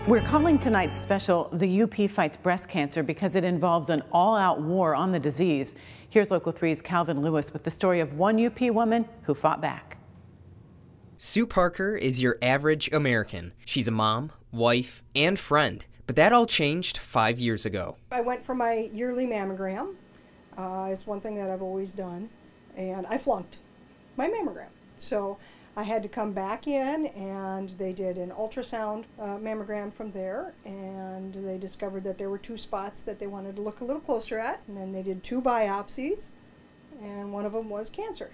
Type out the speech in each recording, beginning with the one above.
We're calling tonight's special The UP Fights Breast Cancer because it involves an all-out war on the disease. Here's Local 3's Calvin Lewis with the story of one UP woman who fought back. Sue Parker is your average American. She's a mom, wife, and friend. But that all changed 5 years ago. I went for my yearly mammogram. It's one thing that I've always done. And I flunked my mammogram. So I had to come back in, and they did an ultrasound mammogram from there, and they discovered that there were two spots that they wanted to look a little closer at, and then they did two biopsies, and one of them was cancer.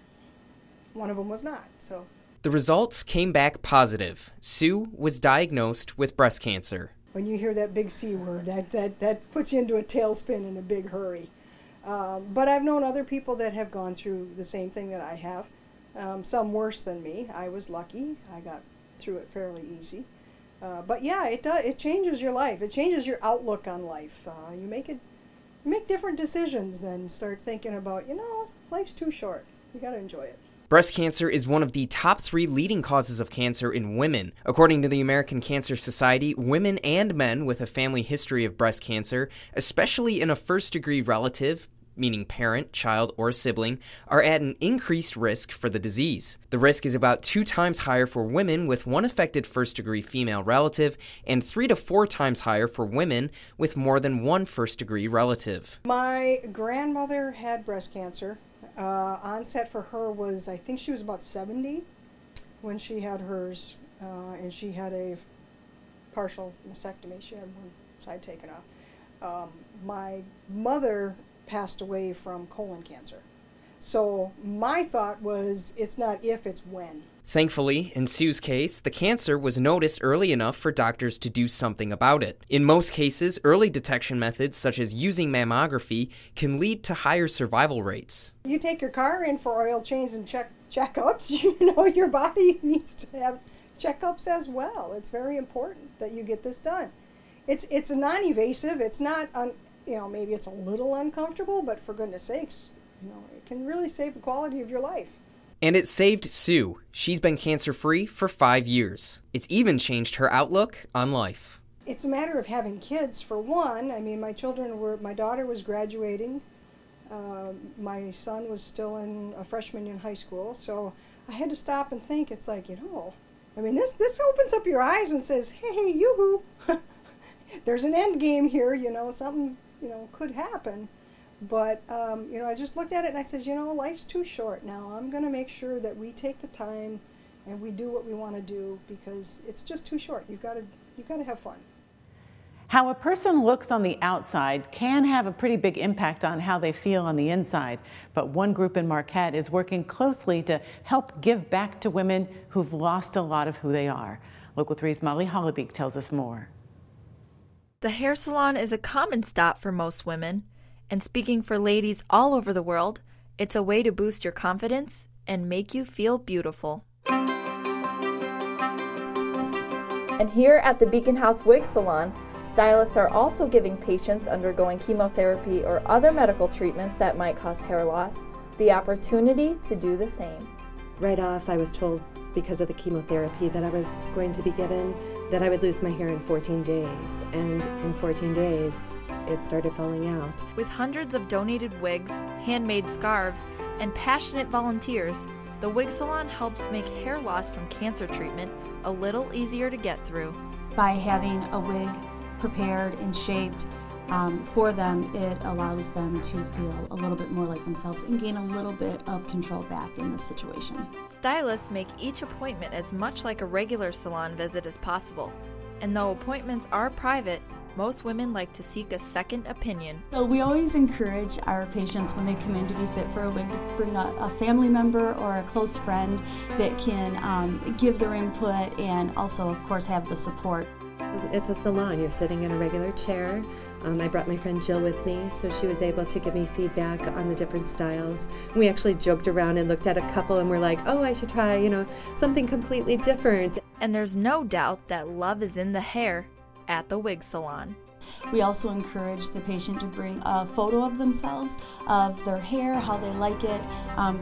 One of them was not. So the results came back positive. Sue was diagnosed with breast cancer. When you hear that big C word, that puts you into a tailspin in a big hurry. But I've known other people that have gone through the same thing that I have. Some worse than me. I was lucky. I got through it fairly easy. But yeah, it changes your life. It changes your outlook on life. You make different decisions, then start thinking about, life's too short. You got to enjoy it. Breast cancer is one of the top 3 leading causes of cancer in women. According to the American Cancer Society, women and men with a family history of breast cancer, especially in a first-degree relative, meaning parent, child, or sibling, are at an increased risk for the disease. The risk is about 2 times higher for women with one affected first-degree female relative and 3 to 4 times higher for women with more than one first-degree relative. My grandmother had breast cancer. Onset for her was, I think she was about 70 when she had hers, and she had a partial mastectomy. She had one side taken off. My mother passed away from colon cancer. So my thought was, it's not if, it's when. Thankfully, in Sue's case, the cancer was noticed early enough for doctors to do something about it. In most cases, early detection methods such as using mammography can lead to higher survival rates. You take your car in for oil change and checkups, your body needs to have checkups as well. It's very important that you get this done. It's a non-invasive. It's not, maybe it's a little uncomfortable, but for goodness sakes, it can really save the quality of your life. And it saved Sue. She's been cancer-free for 5 years. It's even changed her outlook on life. It's a matter of having kids, for one. I mean, my daughter was graduating. My son was still a freshman in high school. So I had to stop and think. It's like, this opens up your eyes and says, hey, yoo-hoo. There's an end game here, something, could happen. But, I just looked at it and I said, life's too short now. I'm going to make sure that we take the time and we do what we want to do, because it's just too short. You've got to have fun. How a person looks on the outside can have a pretty big impact on how they feel on the inside. But one group in Marquette is working closely to help give back to women who've lost a lot of who they are. Local 3's Molly Hollebeek tells us more. The hair salon is a common stop for most women. And speaking for ladies all over the world, it's a way to boost your confidence and make you feel beautiful. And here at the Beacon House Wig Salon, stylists are also giving patients undergoing chemotherapy or other medical treatments that might cause hair loss the opportunity to do the same. Right off, I was told, because of the chemotherapy that I was going to be given, that I would lose my hair in 14 days. And in 14 days, it started falling out. With hundreds of donated wigs, handmade scarves, and passionate volunteers, the Wig Salon helps make hair loss from cancer treatment a little easier to get through. By having a wig prepared and shaped for them, it allows them to feel a little bit more like themselves and gain a little bit of control back in this situation. Stylists make each appointment as much like a regular salon visit as possible. And though appointments are private, most women like to seek a second opinion. So we always encourage our patients when they come in to be fit for a wig to bring a family member or a close friend that can give their input and also, of course, have the support. It's a salon. You're sitting in a regular chair. I brought my friend Jill with me, so she was able to give me feedback on the different styles. We actually joked around and looked at a couple and we're like, oh, I should try, something completely different. And there's no doubt that love is in the hair at the Wig Salon. We also encourage the patient to bring a photo of themselves, of their hair, how they like it,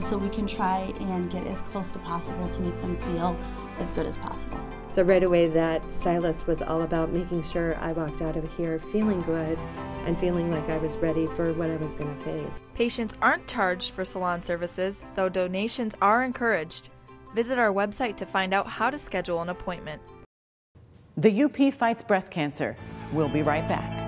so we can try and get as close to possible to make them feel as good as possible. So right away, that stylist was all about making sure I walked out of here feeling good and feeling like I was ready for what I was going to face. Patients aren't charged for salon services, though donations are encouraged. Visit our website to find out how to schedule an appointment. The UP fights breast cancer. We'll be right back.